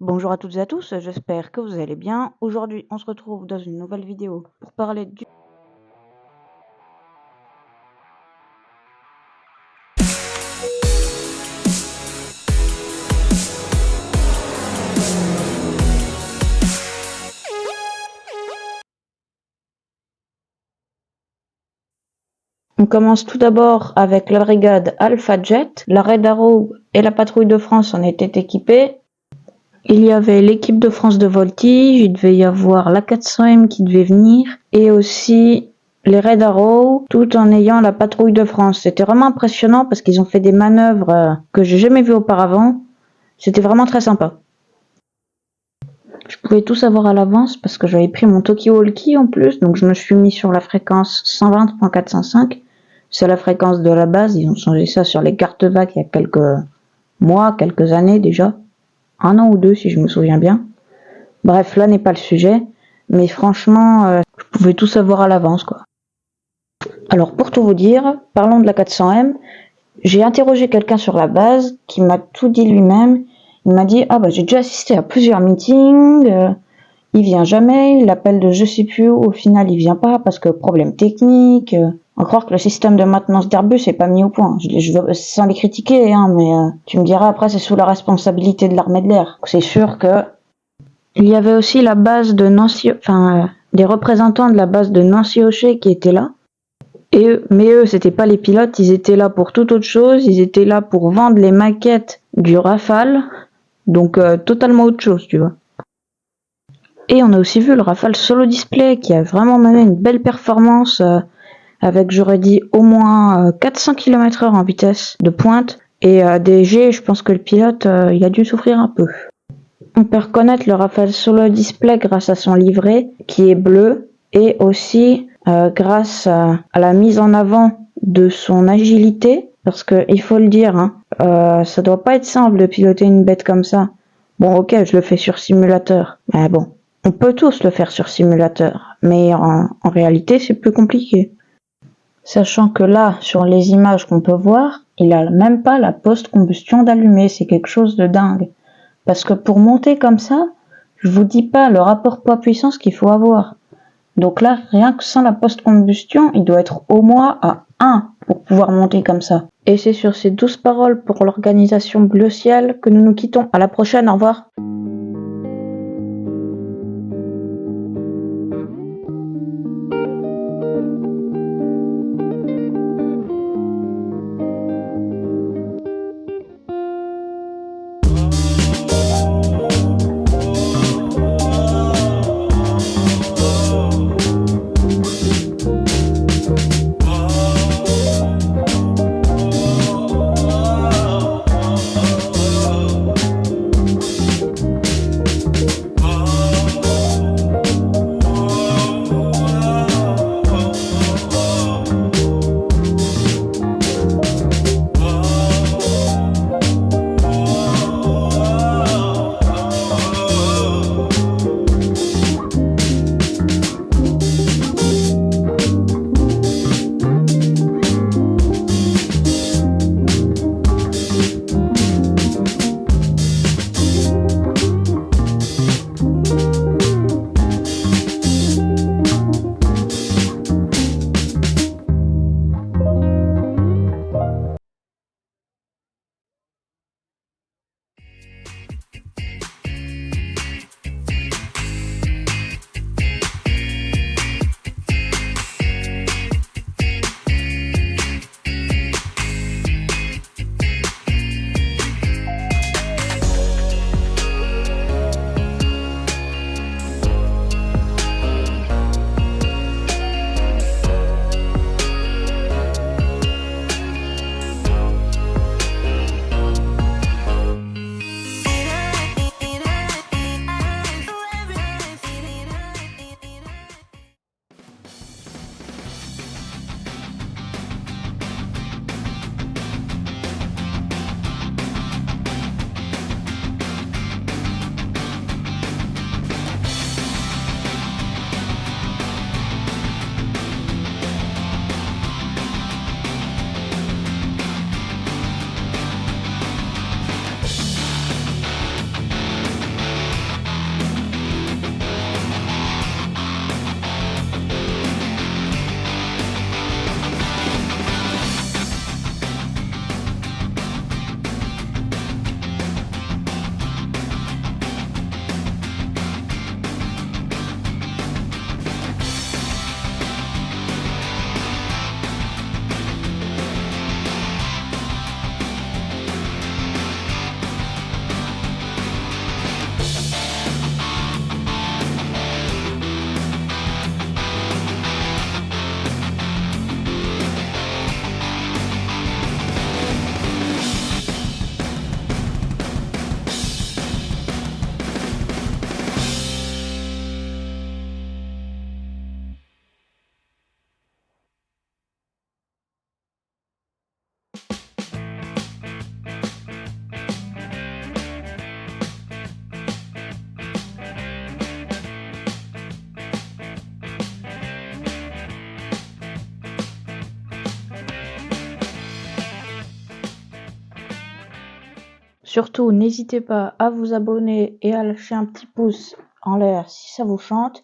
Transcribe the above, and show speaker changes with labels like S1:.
S1: Bonjour à toutes et à tous, j'espère que vous allez bien. Aujourd'hui, on se retrouve dans une nouvelle vidéo pour parler du... On commence tout d'abord avec la brigade Alpha Jet. La Red Arrow et la patrouille de France en étaient équipées. Il y avait l'équipe de France de voltige, il devait y avoir la 400M qui devait venir, et aussi les Red Arrow, tout en ayant la patrouille de France. C'était vraiment impressionnant parce qu'ils ont fait des manœuvres que j'ai jamais vues auparavant. C'était vraiment très sympa. Je pouvais tout savoir à l'avance parce que j'avais pris mon talkie-walkie en plus, donc je me suis mis sur la fréquence 120.405. C'est la fréquence de la base, ils ont changé ça sur les cartes VAC il y a quelques mois, quelques années déjà. 1 an ou 2 si je me souviens bien. Bref, là n'est pas le sujet, mais franchement, je pouvais tout savoir à l'avance, quoi. Alors pour tout vous dire, parlons de la 400M. J'ai interrogé quelqu'un sur la base qui m'a tout dit lui-même. Il m'a dit j'ai déjà assisté à plusieurs meetings, il vient jamais, il appelle de je sais plus où, au final il vient pas parce que problème technique. Encore que le système de maintenance d'Airbus n'est pas mis au point. Je veux, sans les critiquer, mais tu me diras après c'est sous la responsabilité de l'armée de l'air. C'est sûr que il y avait aussi la base de Nancy, des représentants de la base de Nancy-Ochet qui étaient là. Mais eux, c'était pas les pilotes, ils étaient là pour toute autre chose, ils étaient là pour vendre les maquettes du Rafale, donc totalement autre chose, tu vois. Et on a aussi vu le Rafale Solo Display qui a vraiment mené une belle performance avec, j'aurais dit, au moins 400 km/h en vitesse de pointe. Et des G, je pense que le pilote, il a dû souffrir un peu. On peut reconnaître le Rafale Solo Display grâce à son livret qui est bleu et aussi grâce à la mise en avant de son agilité, parce que il faut le dire, ça doit pas être simple de piloter une bête comme ça. Bon, ok, je le fais sur simulateur, mais bon, on peut tous le faire sur simulateur, mais en réalité, c'est plus compliqué. Sachant que là, sur les images qu'on peut voir, il a même pas la post-combustion d'allumer, c'est quelque chose de dingue. Parce que pour monter comme ça, je vous dis pas le rapport poids-puissance qu'il faut avoir. Donc là, rien que sans la post-combustion, il doit être au moins à 1 pour pouvoir monter comme ça. Et c'est sur ces douces paroles pour l'organisation Bleu Ciel que nous nous quittons. À la prochaine, au revoir. Surtout, n'hésitez pas à vous abonner et à lâcher un petit pouce en l'air si ça vous chante.